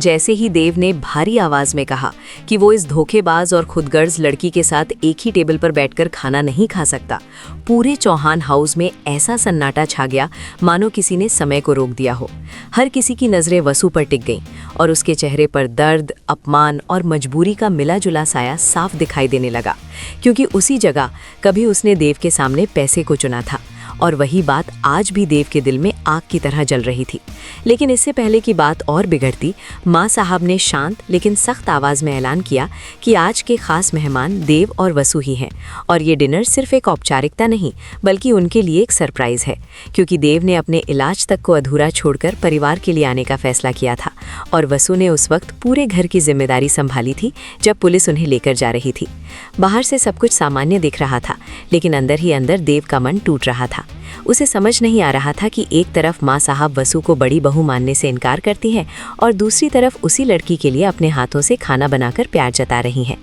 जैसे ही देव ने भारी आवाज में कहा कि वो इस धोखेबाज और खुदगर्ज लड़की के साथ एक ही टेबल पर बैठकर खाना नहीं खा सकता, पूरे चौहान हाउस में ऐसा सन्नाटा छा गया मानो किसी ने समय को रोक दिया हो। हर किसी की नजरें वसु पर टिक गईं और उसके चेहरे पर दर्द, अपमान और मजबूरी का मिला जुला साया साफ दिखाई देने लगा, क्योंकि उसी जगह कभी उसने देव के सामने पैसे को चुना था और वही बात आज भी देव के दिल में आग की तरह जल रही थी। लेकिन इससे पहले कि बात और बिगड़ती, माँ साहब ने शांत लेकिन सख्त आवाज़ में ऐलान किया कि आज के खास मेहमान देव और वसु ही हैं और ये डिनर सिर्फ एक औपचारिकता नहीं बल्कि उनके लिए एक सरप्राइज़ है, क्योंकि देव ने अपने इलाज तक को अधूरा छोड़कर परिवार के लिए आने का फैसला किया था और वसु ने उस वक्त पूरे घर की जिम्मेदारी संभाली थी जब पुलिस उन्हें लेकर जा रही थी। बाहर से सब कुछ सामान्य दिख रहा था, लेकिन अंदर ही अंदर देव का मन टूट रहा था। उसे समझ नहीं आ रहा था कि एक तरफ माँ साहब वसु को बड़ी बहू मानने से इनकार करती हैं और दूसरी तरफ उसी लड़की के लिए अपने हाथों से खाना बनाकर प्यार जता रही हैं।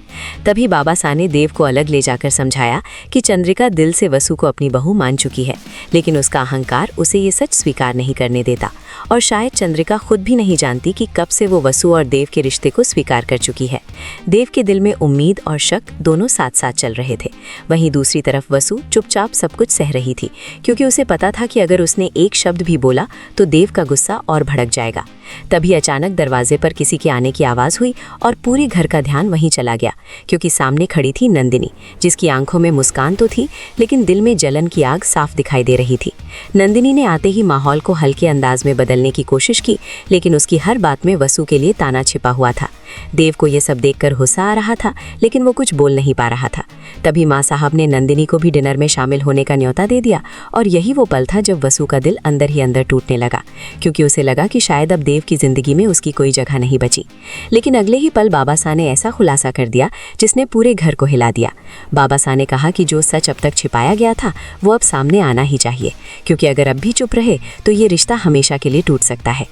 तभी बाबा साहब ने देव को अलग ले जाकर समझाया कि चंद्रिका दिल से वसु को अपनी बहू मान चुकी है, लेकिन उसका अहंकार उसे ये सच स्वीकार नहीं करने देता और शायद चंद्रिका खुद भी नहीं जानती कि कब से वो वसु और देव के रिश्ते को स्वीकार कर चुकी है। देव के दिल में उम्मीद और शक दोनों साथ साथ चल रहे थे। वहीं दूसरी तरफ वसु चुपचाप सब कुछ सह रही थी, क्योंकि उसे पता था कि अगर उसने एक शब्द भी बोला तो देव का गुस्सा और भड़क जाएगा। तभी अचानक दरवाजे पर किसी के आने की आवाज़ हुई और पूरे घर का ध्यान वहीं चला गया, क्योंकि सामने खड़ी थी नंदिनी, जिसकी आंखों में मुस्कान तो थी लेकिन दिल में जलन की आग साफ दिखाई दे रही थी। नंदिनी ने आते ही माहौल को हल्के अंदाज में बदलने की कोशिश की, लेकिन उसकी हर बात में वसु के लिए ताना छिपा हुआ था। देव को यह सब देखकर गुस्सा आ रहा था, लेकिन वो कुछ बोल नहीं पा रहा था। तभी माँ साहब ने नंदिनी को भी डिनर में शामिल होने का न्योता दे दिया और यही वो पल था जब वसु का दिल अंदर ही अंदर टूटने लगा, क्योंकि उसे लगा कि शायद अब देव की जिंदगी में उसकी कोई जगह नहीं बची। लेकिन अगले ही पल बाबा साहब ने ऐसा खुलासा कर दिया जिसने पूरे घर को हिला दिया। बाबा साहब ने कहा कि जो सच अब तक छिपाया गया था वो अब सामने आना ही चाहिए, क्योंकि अगर अब भी चुप रहे तो ये रिश्ता हमेशा के लिए टूट सकता है।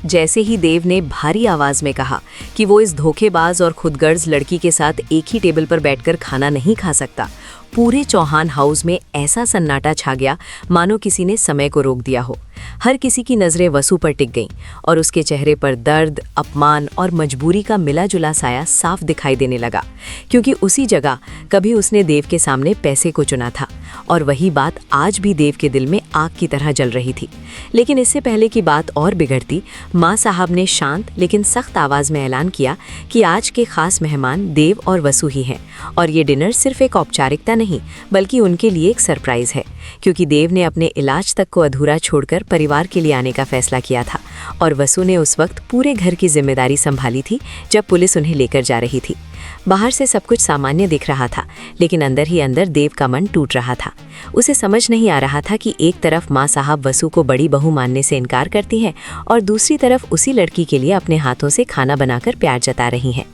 जैसे ही देव ने भारी आवाज में कहा कि वो इस धोखेबाज और खुदगर्ज लड़की के साथ एक ही टेबल पर बैठकर खाना नहीं खा सकता, पूरे चौहान हाउस में ऐसा सन्नाटा छा गया मानो किसी ने समय को रोक दिया हो। हर किसी की नजरें वसु पर टिक गईं और उसके चेहरे पर दर्द, अपमान और मजबूरी का मिला जुला साया साफ दिखाई देने लगा, क्योंकि उसी जगह कभी उसने देव के सामने पैसे को चुना था और वही बात आज भी देव के दिल में आग की तरह जल रही थी। लेकिन इससे पहले कि बात और बिगड़ती, माँ साहब ने शांत लेकिन सख्त आवाज़ में ऐलान किया कि आज के खास मेहमान देव और वसु ही हैं और ये डिनर सिर्फ एक औपचारिकता नहीं बल्कि उनके लिए एक सरप्राइज़ है, क्योंकि देव ने अपने इलाज तक को अधूरा छोड़कर परिवार के लिए आने का फैसला किया था और वसु ने उस वक्त पूरे घर की जिम्मेदारी संभाली थी जब पुलिस उन्हें लेकर जा रही थी। बाहर से सब कुछ सामान्य दिख रहा था, लेकिन अंदर ही अंदर देव का मन टूट रहा था। उसे समझ नहीं आ रहा था कि एक तरफ माँ साहब वसु को बड़ी बहू मानने से इनकार करती हैं और दूसरी तरफ उसी लड़की के लिए अपने हाथों से खाना बनाकर प्यार जता रही हैं।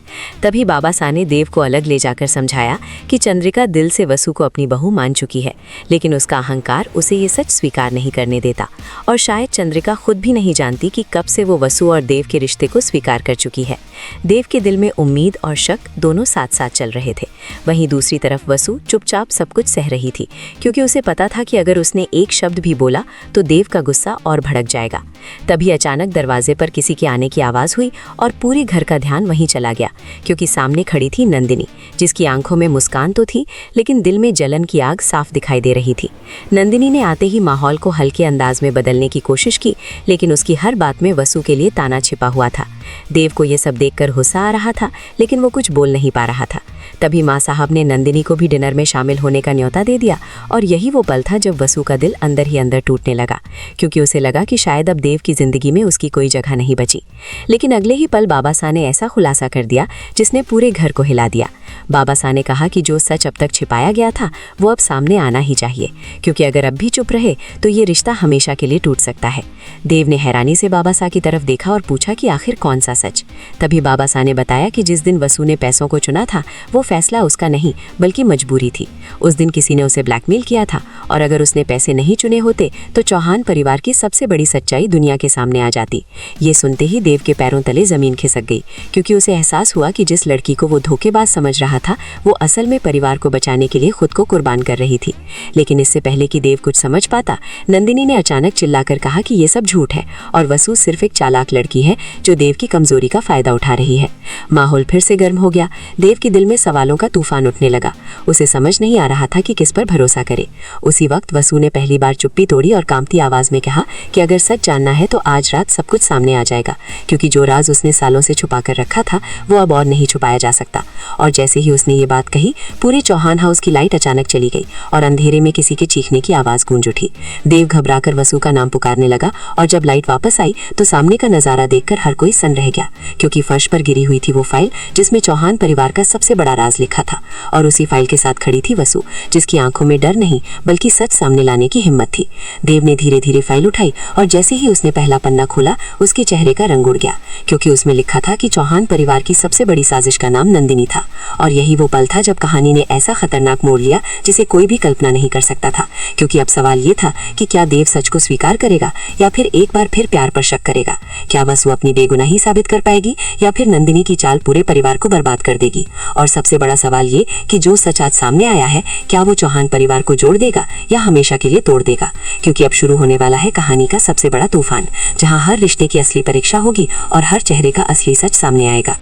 तभी बाबा साहब ने देव को अलग ले जाकर समझाया कि चंद्रिका दिल से वसु को अपनी बहू मान चुकी है, लेकिन उसका अहंकार उसे ये सच स्वीकार नहीं करने देता और शायद चंद्रिका खुद भी नहीं जानती कि कब से वो वसु और देव के रिश्ते को स्वीकार कर चुकी है। देव के दिल में उम्मीद और शक दोनों साथ साथ चल रहे थे। वहीं दूसरी तरफ वसु चुपचाप सब कुछ सह रही थी, क्योंकि उसे पता था कि अगर उसने एक शब्द भी बोला तो देव का गुस्सा और भड़क जाएगा। तभी अचानक दरवाजे पर किसी के आने की आवाज़ हुई और पूरे घर का ध्यान वहीं चला गया, क्योंकि सामने खड़ी थी नंदिनी, जिसकी आंखों में मुस्कान तो थी लेकिन दिल में जलन की आग साफ दिखाई दे रही थी। नंदिनी ने आते ही माहौल को हल्के अंदाज में बदलने की कोशिश की, लेकिन उसकी हर बात में वसु के लिए ताना छिपा हुआ था। देव को यह सब देखकर गुस्सा आ रहा था, लेकिन वो कुछ बोल नहीं पा रहा था। तभी माँ साहब ने नंदिनी को भी डिनर में शामिल होने का न्योता दे दिया और यही वो पल था जब वसु का दिल अंदर ही अंदर टूटने लगा, क्योंकि उसे लगा कि शायद अब देव की जिंदगी में उसकी कोई जगह नहीं बची। लेकिन अगले ही पल बाबा साहब ने ऐसा खुलासा कर दिया जिसने पूरे घर को हिला दिया। बाबा साहब ने कहा कि जो सच अब तक छिपाया गया था वो अब सामने आना ही चाहिए, क्योंकि अगर अब भी चुप रहे तो ये रिश्ता हमेशा के लिए टूट सकता है। देव ने हैरानी से बाबा साहब की तरफ देखा और पूछा कि आखिर कौन सा सच। तभी तभी बाबा सा ने बताया कि जिस दिन वसु ने पैसों को चुना था वो फैसला उसका नहीं बल्कि मजबूरी थी। उस दिन किसी ने उसे ब्लैकमेल किया था और अगर उसने पैसे नहीं चुने होते तो चौहान परिवार की सबसे बड़ी सच्चाई दुनिया के सामने आ जाती। ये सुनते ही देव के पैरों तले जमीन खिसक गई, क्योंकि उसे एहसास हुआ कि जिस लड़की को वो धोखेबाज समझ रहा था वो असल में परिवार को बचाने के लिए खुद को कुर्बान कर रही थी। लेकिन इससे पहले कि देव कुछ समझ पाता, नंदिनी ने अचानक चिल्लाकर कहा कि ये सब झूठ है और वसु सिर्फ एक चालाक लड़की है जो देव की कमजोरी का फायदा उठा रही है। माहौल फिर से गर्म हो गया। देव के दिल में सवालों का तूफान उठने लगा। उसे समझ नहीं आ रहा था कि किस पर भरोसा करे। उसी वक्त वसु ने पहली बार चुप्पी तोड़ी और कांपती आवाज में कहा कि अगर सच जानना है तो आज रात सब कुछ सामने आ जाएगा, क्योंकि जो राज उसने सालों से छुपा कर रखा था वो अब और नहीं छुपाया जा सकता। और जैसे ही उसने ये बात कही, पूरे चौहान हाउस की लाइट अचानक चली गई और अंधेरे में किसी के चीखने की आवाज गूंज उठी। देव घबराकर वसु का नाम पुकारने लगा और जब लाइट वापस आई तो सामने का नजारा देखकर हर कोई सन्न रह गया, क्योंकि फर्श पर गिरी हुई थी वो फाइल जिसमें चौहान परिवार का सबसे बड़ा राज लिखा था। और उसी फाइल के साथ खड़ी थी वसु, जिसकी आंखों में डर नहीं बल्कि सच सामने लाने की हिम्मत थी। देव ने धीरे धीरे फाइल उठाई और जैसे ही उसने पहला पन्ना खोला उसके चेहरे का रंग उड़ गया, क्योंकि उसमें लिखा था कि चौहान परिवार की सबसे बड़ी साजिश का नाम नंदिनी था। और यही वो पल था जब कहानी ने ऐसा खतरनाक मोड़ लिया जिसे कोई भी कल्पना नहीं कर सकता था। क्योंकि अब सवाल ये था कि क्या देव सच को स्वीकार करेगा या फिर एक बार फिर प्यार पर शक करेगा। क्या वसु अपनी बेगुनाही साबित कर पाएगी या फिर नंदिनी की चाल पूरे परिवार को बर्बाद कर देगी। और सबसे बड़ा सवाल ये कि जो सच आज सामने आया है, क्या वो चौहान परिवार को जोड़ देगा या हमेशा के लिए तोड़ देगा। क्योंकि अब शुरू होने वाला है कहानी का सबसे बड़ा तूफान, जहां हर रिश्ते की असली परीक्षा होगी और हर चेहरे का असली सच सामने आएगा।